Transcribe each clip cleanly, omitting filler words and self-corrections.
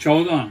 14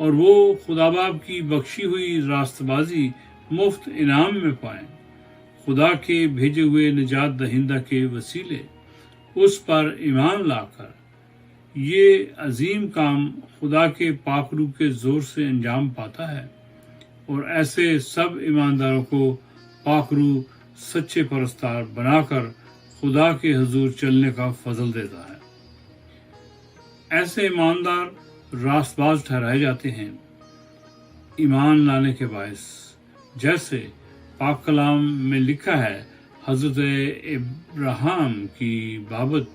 اور وہ خدا باپ کی بخشی ہوئی راست بازی مفت انعام میں پائیں، خدا کے بھیجے ہوئے نجات دہندہ کے وسیلے اس پر ایمان لا کر یہ عظیم کام خدا کے پاک روح کے زور سے انجام پاتا ہے، اور ایسے سب ایمانداروں کو پاک روح سچے پرستار بنا کر خدا کے حضور چلنے کا فضل دیتا ہے۔ ایسے ایماندار راست باز ٹھہرائے جاتے ہیں ایمان لانے کے باعث، جیسے پاک کلام میں لکھا ہے حضرت ابراہیم کی بابت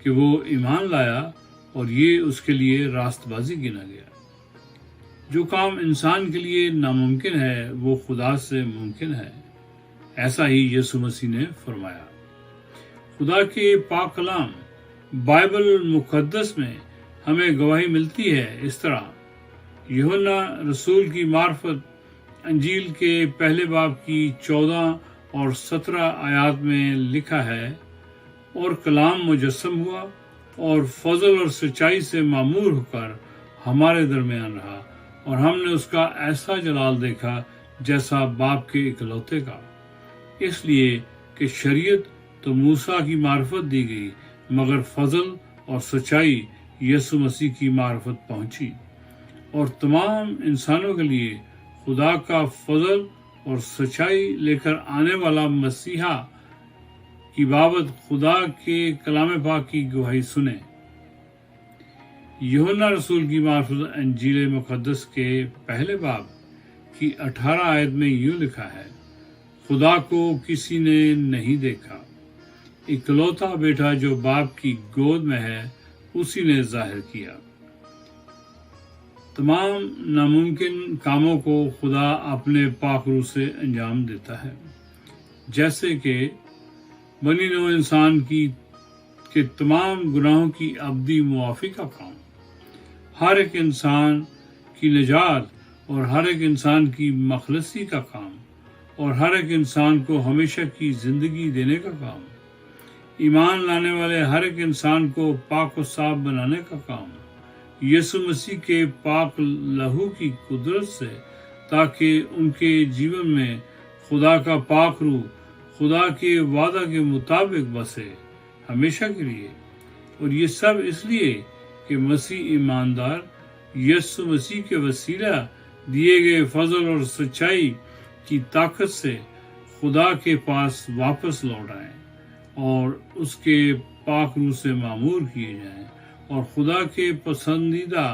کہ وہ ایمان لایا اور یہ اس کے لیے راست بازی گنا گیا۔ جو کام انسان کے لیے ناممکن ہے وہ خدا سے ممکن ہے، ایسا ہی یسوع مسیح نے فرمایا۔ خدا کے پاک کلام بائبل مقدس میں ہمیں گواہی ملتی ہے اس طرح۔ یوحنا رسول کی معرفت انجیل کے پہلے باب کی 14 اور 17 آیات میں لکھا ہے، اور کلام مجسم ہوا اور فضل اور سچائی سے معمور ہو کر ہمارے درمیان رہا، اور ہم نے اس کا ایسا جلال دیکھا جیسا باپ کے اکلوتے کا، اس لیے کہ شریعت تو موسیٰ کی معرفت دی گئی، مگر فضل اور سچائی یسوع مسیح کی معرفت پہنچی، اور تمام انسانوں کے لیے خدا کا فضل اور سچائی لے کر آنے والا مسیحا کی بابت خدا کے کلام پاک کی گواہی سنیں۔ یوحنا رسول کی معرفت انجیل مقدس کے پہلے باب کی 18 آیت میں یوں لکھا ہے، خدا کو کسی نے نہیں دیکھا، اکلوتا بیٹا جو باپ کی گود میں ہے اسی نے ظاہر کیا۔ تمام ناممکن کاموں کو خدا اپنے پاک روح سے انجام دیتا ہے، جیسے کہ بنی نوع انسان کے تمام گناہوں کی ابدی معافی کا کام، ہر ایک انسان کی نجات اور ہر ایک انسان کی مخلصی کا کام، اور ہر ایک انسان کو ہمیشہ کی زندگی دینے کا کام، ایمان لانے والے ہر ایک انسان کو پاک و صاف بنانے کا کام، یسوع مسیح کے پاک لہو کی قدرت سے، تاکہ ان کے جیون میں خدا کا پاک روح خدا کے وعدہ کے مطابق بسے ہمیشہ کے لیے، اور یہ سب اس لیے کہ مسیح ایماندار یسوع مسیح کے وسیلہ دیے گئے فضل اور سچائی کی طاقت سے خدا کے پاس واپس لوٹ آئیں اور اس کے پاک روح سے معمور کیے جائیں، اور خدا کے پسندیدہ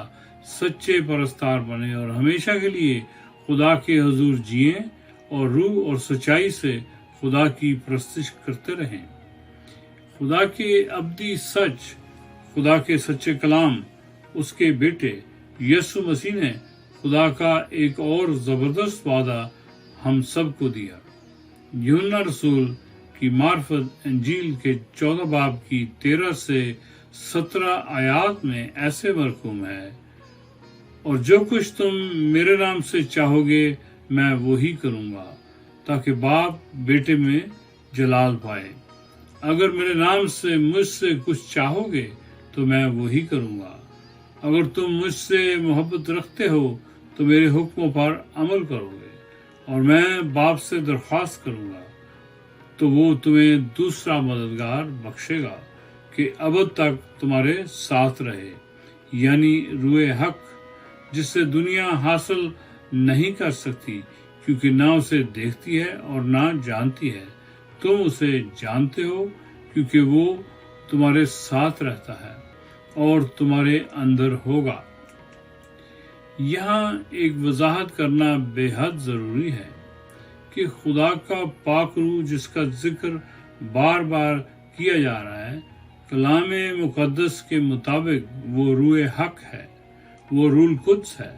سچے پرستار بنے، اور ہمیشہ کے لیے خدا کے حضور جئیں اور روح اور سچائی سے خدا کی پرستش کرتے رہیں۔ خدا کے ابدی سچ، خدا کے سچے کلام، اس کے بیٹے یسوع مسیح نے خدا کا ایک اور زبردست وعدہ ہم سب کو دیا۔ یوحنا رسول کی معرفت انجیل کے 14 باب کی 13 سے 17 آیات میں ایسے مرقوم ہے، اور جو کچھ تم میرے نام سے چاہو گے میں وہی کروں گا، تاکہ باپ بیٹے میں جلال پائے۔ اگر میرے نام سے مجھ سے کچھ چاہو گے تو میں وہی کروں گا۔ اگر تم مجھ سے محبت رکھتے ہو تو میرے حکموں پر عمل کرو گے، اور میں باپ سے درخواست کروں گا تو وہ تمہیں دوسرا مددگار بخشے گا کہ ابد تک تمہارے ساتھ رہے، یعنی روح حق، جس سے دنیا حاصل نہیں کر سکتی کیونکہ نہ اسے دیکھتی ہے اور نہ جانتی ہے۔ تم اسے جانتے ہو کیونکہ وہ تمہارے ساتھ رہتا ہے اور تمہارے اندر ہوگا۔ یہاں ایک وضاحت کرنا بے حد ضروری ہے کہ خدا کا پاک روح جس کا ذکر بار بار کیا جا رہا ہے، کلام مقدس کے مطابق وہ روح حق ہے، وہ روح القدس ہے،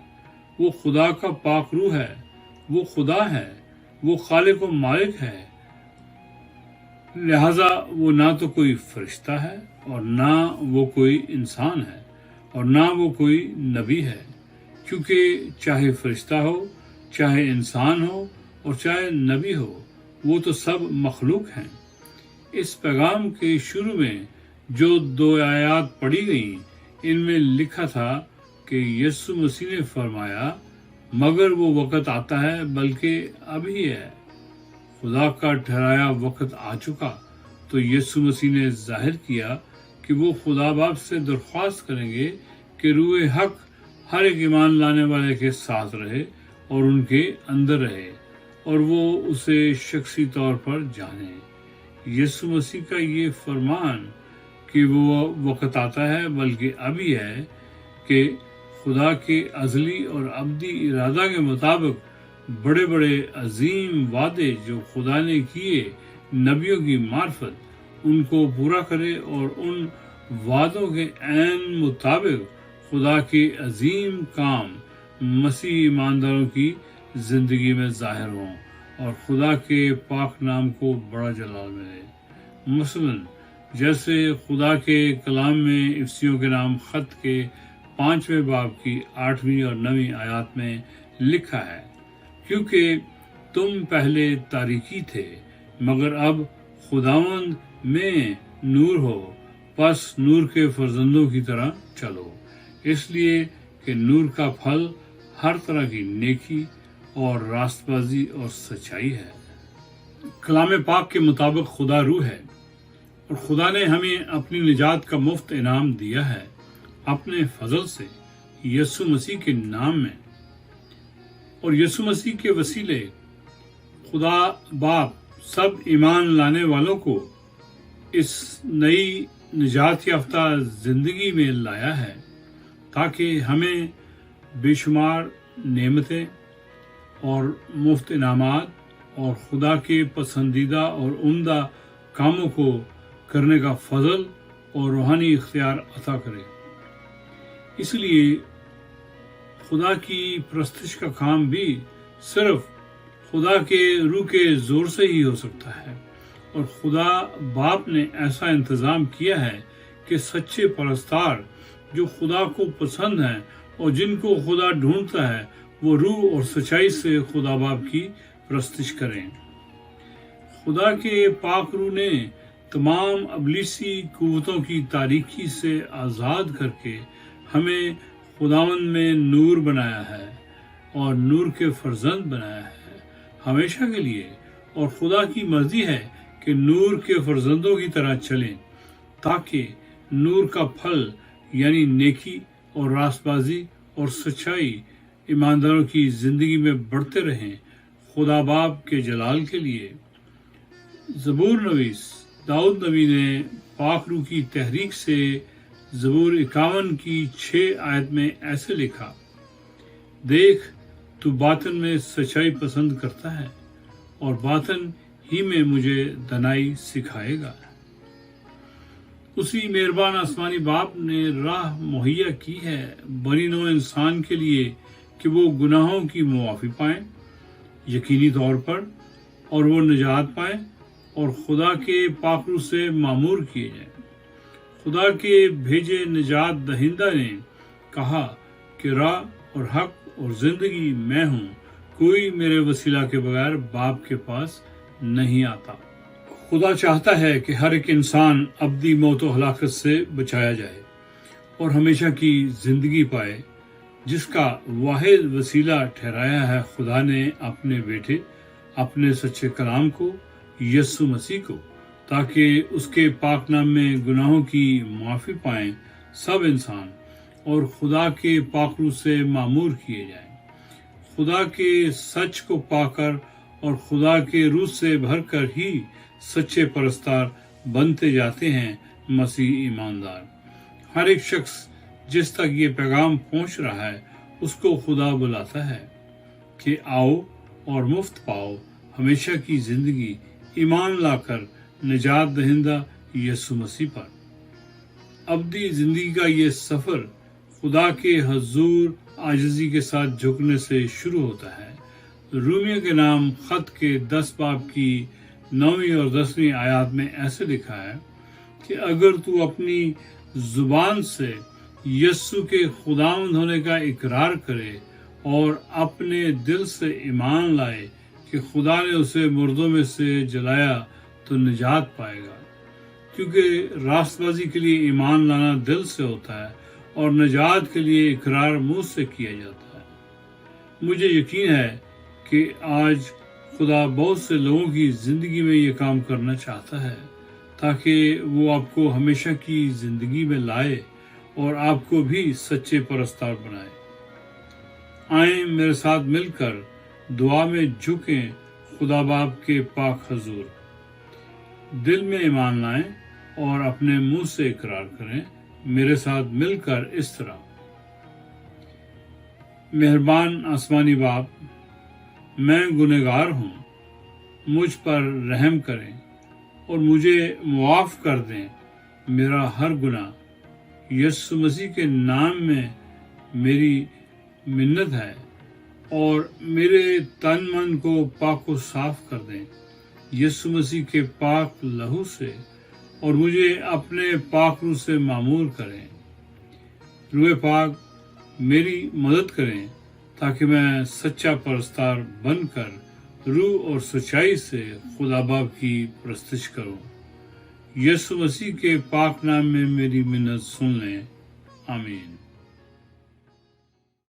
وہ خدا کا پاک روح ہے، وہ خدا ہے، وہ خالق و مالک ہے۔ لہذا وہ نہ تو کوئی فرشتہ ہے اور نہ وہ کوئی انسان ہے اور نہ وہ کوئی نبی ہے، کیونکہ چاہے فرشتہ ہو، چاہے انسان ہو اور چاہے نبی ہو، وہ تو سب مخلوق ہیں۔ اس پیغام کے شروع میں جو 2 آیات پڑھی گئیں، ان میں لکھا تھا کہ یسوع مسیح نے فرمایا مگر وہ وقت آتا ہے بلکہ ابھی ہے، خدا کا ٹھہرایا وقت آ چکا، تو یسوع مسیح نے ظاہر کیا کہ وہ خدا باپ سے درخواست کریں گے کہ روح حق ہر ایک ایمان لانے والے کے ساتھ رہے اور ان کے اندر رہے اور وہ اسے شخصی طور پر جانے۔ یسوع مسیح کا یہ فرمان کہ وہ وقت آتا ہے بلکہ ابھی ہے کہ خدا کے ازلی اور ابدی ارادہ کے مطابق بڑے بڑے عظیم وعدے جو خدا نے کیے نبیوں کی معرفت ان کو پورا کرے اور ان وعدوں کے عین مطابق خدا کے عظیم کام مسیح ایمانداروں کی زندگی میں ظاہر ہوں اور خدا کے پاک نام کو بڑا جلال ملے۔ مثلاً جیسے خدا کے کلام میں افسیوں کے نام خط کے 5ویں باب کی 8ویں اور 9ویں آیات میں لکھا ہے، کیونکہ تم پہلے تاریکی تھے مگر اب خداوند میں نور ہو، پس نور کے فرزندوں کی طرح چلو، اس لیے کہ نور کا پھل ہر طرح کی نیکی اور راست بازی اور سچائی ہے۔ کلام پاک کے مطابق خدا روح ہے اور خدا نے ہمیں اپنی نجات کا مفت انعام دیا ہے اپنے فضل سے یسوع مسیح کے نام میں، اور یسوع مسیح کے وسیلے خدا باپ سب ایمان لانے والوں کو اس نئی نجات یافتہ زندگی میں لایا ہے تاکہ ہمیں بے شمار نعمتیں اور مفت انعامات اور خدا کے پسندیدہ اور عمدہ کاموں کو کرنے کا فضل اور روحانی اختیار عطا کرے۔ اس لیے خدا کی پرستش کا کام بھی صرف خدا کے روح کے زور سے ہی ہو سکتا ہے، اور خدا باپ نے ایسا انتظام کیا ہے کہ سچے پرستار جو خدا کو پسند ہیں اور جن کو خدا ڈھونڈتا ہے وہ روح اور سچائی سے خدا باپ کی پرستش کریں۔ خدا کے پاک روح نے تمام ابلیسی قوتوں کی تاریکی سے آزاد کر کے ہمیں خداوند میں نور بنایا ہے اور نور کے فرزند بنایا ہے ہمیشہ کے لیے، اور خدا کی مرضی ہے کہ نور کے فرزندوں کی طرح چلیں تاکہ نور کا پھل یعنی نیکی اور راست بازی اور سچائی ایمانداروں کی زندگی میں بڑھتے رہیں خدا باپ کے جلال کے لیے۔ زبور نویس داؤد نبی نے پاک روح کی تحریک سے زبور 51 کی 6 آیت میں ایسے لکھا، دیکھ تو باطن میں سچائی پسند کرتا ہے اور باطن ہی میں مجھے دنائی سکھائے گا۔ اسی مہربان آسمانی باپ نے راہ مہیا کی ہے بنی نوع انسان کے لیے کہ وہ گناہوں کی معافی پائیں یقینی طور پر، اور وہ نجات پائیں اور خدا کے پاک روح سے معمور کیے جائیں۔ خدا کے بھیجے نجات دہندہ نے کہا کہ راہ اور حق اور زندگی میں ہوں، کوئی میرے وسیلہ کے بغیر باپ کے پاس نہیں آتا۔ خدا چاہتا ہے کہ ہر ایک انسان ابدی موت و ہلاکت سے بچایا جائے اور ہمیشہ کی زندگی پائے، جس کا واحد وسیلہ ٹھہرایا ہے خدا نے اپنے بیٹے، اپنے سچے کلام کو، یسوع مسیح کو، تاکہ اس کے پاک نام میں گناہوں کی معافی پائیں سب انسان اور خدا کے پاک روح سے معمور کیے جائیں۔ خدا کے سچ کو پا کر اور خدا کے روح سے بھر کر ہی سچے پرستار بنتے جاتے ہیں مسیح ایماندار۔ ہر ایک شخص جس تک یہ پیغام پہنچ رہا ہے اس کو خدا بلاتا ہے کہ آؤ اور مفت پاؤ ہمیشہ کی زندگی ایمان لا کر نجات دہندہ یسوع مسیح پر۔ ابدی زندگی کا یہ سفر خدا کے حضور عاجزی کے ساتھ جھکنے سے شروع ہوتا ہے۔ رومیوں کے نام خط کے 10 باب کی 9ویں اور 10ویں آیات میں ایسے لکھا ہے کہ اگر تو اپنی زبان سے یسوع کے خداوند ہونے کا اقرار کرے اور اپنے دل سے ایمان لائے کہ خدا نے اسے مردوں میں سے جلایا تو نجات پائے گا، کیونکہ راست بازی کے لیے ایمان لانا دل سے ہوتا ہے اور نجات کے لیے اقرار منہ سے کیا جاتا ہے۔ مجھے یقین ہے کہ آج خدا بہت سے لوگوں کی زندگی میں یہ کام کرنا چاہتا ہے تاکہ وہ آپ کو ہمیشہ کی زندگی میں لائے اور آپ کو بھی سچے پرستار بنائے۔ آئیں میرے ساتھ مل کر دعا میں جھکیں خدا باپ کے پاک حضور، دل میں ایمان لائیں اور اپنے منہ سے اقرار کریں میرے ساتھ مل کر اس طرح: مہربان آسمانی باپ، میں گنہگار ہوں، مجھ پر رحم کریں اور مجھے معاف کر دیں میرا ہر گناہ۔ یسوع مسیح کے نام میں میری منت ہے اور میرے تن من کو پاک و صاف کر دیں یسوع مسیح کے پاک لہو سے، اور مجھے اپنے پاک روح سے معمور کریں۔ روح پاک میری مدد کریں تاکہ میں سچا پرستار بن کر روح اور سچائی سے خدا باپ کی پرستش کروں۔ یسوع مسیح کے پاک نام میں میری منت سن لیں، آمین۔